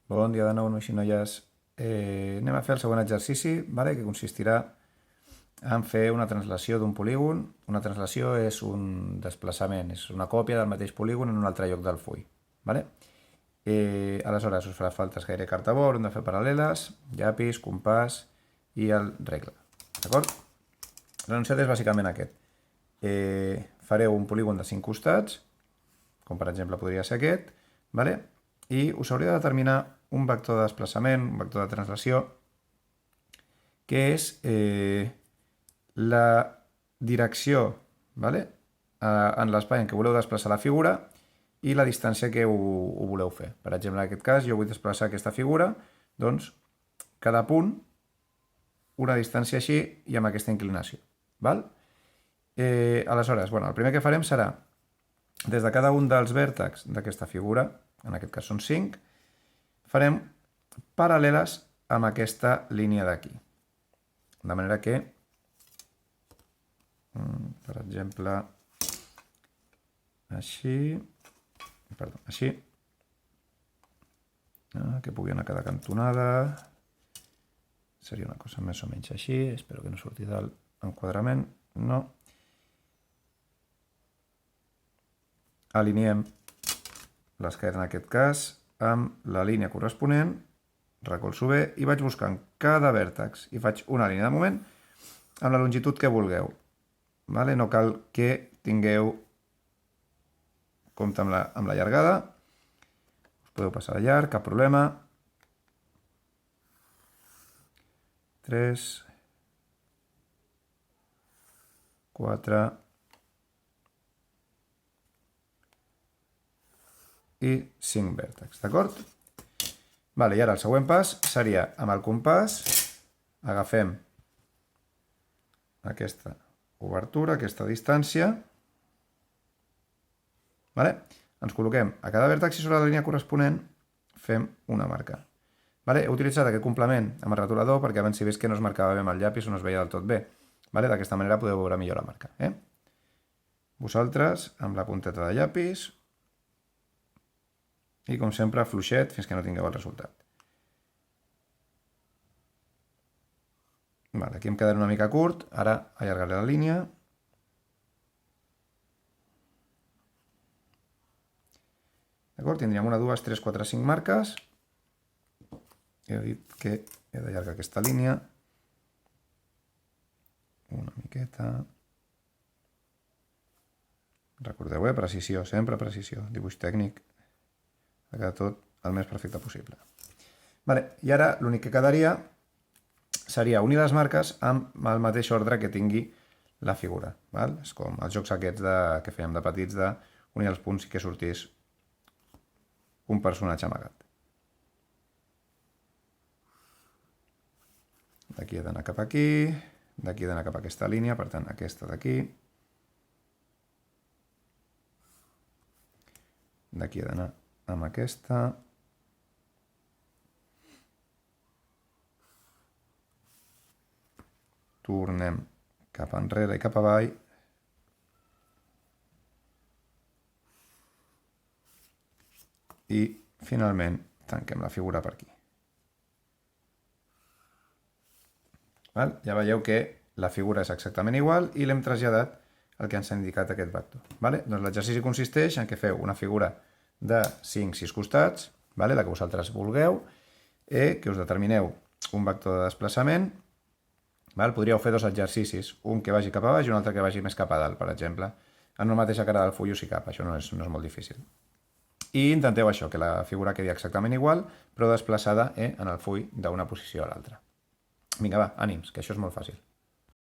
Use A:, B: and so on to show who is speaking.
A: Bon dia de nou, nois i noies. Anem a fer el següent exercici, que consistirà en fer una translació d'un polígon. Una translació és un desplaçament, és una còpia del mateix polígon en un altre lloc del full. Aleshores us farà falta escaire i carta bord, hem de fer paral·leles, llapis, compàs i el regle. D'acord? L'enunciat és bàsicament aquest. Fareu un polígon de 5 costats, com per exemple podria ser aquest, i us hauria de determinar un vector de desplaçament, un vector de translació, que és la direcció en l'espai en què voleu desplaçar la figura i la distància que ho voleu fer. Per exemple, en aquest cas, jo vull desplaçar aquesta figura, doncs cada punt una distància així i amb aquesta inclinació. Aleshores, el primer que farem serà, des de cada un dels vèrtexs d'aquesta figura, en aquest cas són 5, farem paral·leles amb aquesta línia d'aquí. De manera que, per exemple, així, que pugui anar a cada cantonada, seria una cosa més o menys així, espero que no surti del enquadrament, no. Aliniem l'esquerra en aquest cas amb la línia corresponent, recolzo bé i vaig buscant cada vèrtex i faig una línia de moment amb la longitud que vulgueu. No cal que tingueu compte amb la llargada, us podeu passar de llarg, cap problema. 3, 4 i 5 vèrtexs, d'acord? I ara el següent pas seria, amb el compàs, agafem aquesta obertura, aquesta distància, ens col·loquem a cada vèrtex i sobre la línia corresponent fem una marca. He utilitzat aquest complement amb el retolador perquè abans he vist que no es marcava bé amb el llapis o no es veia del tot bé. D'aquesta manera podeu veure millor la marca. Vosaltres, amb la punteta de llapis, i com sempre fluixet fins que no tingueu el resultat. Aquí em quedarà una mica curt, ara allargaré la línia. D'acord? Tindríem 1, 2, 3, 4, 5 marques. He dit que he d'allargar aquesta línia una miqueta. Recordeu, precisió, sempre precisió, dibuix tècnic. Ha quedat tot el més perfecte possible. I ara l'únic que quedaria seria unir les marques amb el mateix ordre que tingui la figura. És com els jocs aquests que fèiem de petits d'unir els punts i que sortís un personatge amagat. D'aquí he d'anar cap aquí, d'aquí he d'anar cap a aquesta línia, per tant aquesta d'aquí. D'aquí he d'anar amb aquesta. Tornem cap enrere i cap avall. I finalment tanquem la figura per aquí. Ja veieu que la figura és exactament igual i l'hem traslladat el que ens ha indicat aquest vector. Doncs l'exercici consisteix en que feu una figura de 5-6 costats, la que vosaltres vulgueu, que us determineu un vector de desplaçament. Podríeu fer 2 exercicis, un que vagi cap a baix i un altre que vagi més cap a dalt, per exemple, en una mateixa cara del full o si cap, això no és molt difícil. I intenteu això, que la figura quedi exactament igual, però desplaçada en el full d'una posició a l'altra. Vinga, va, ànims, que això és molt fàcil.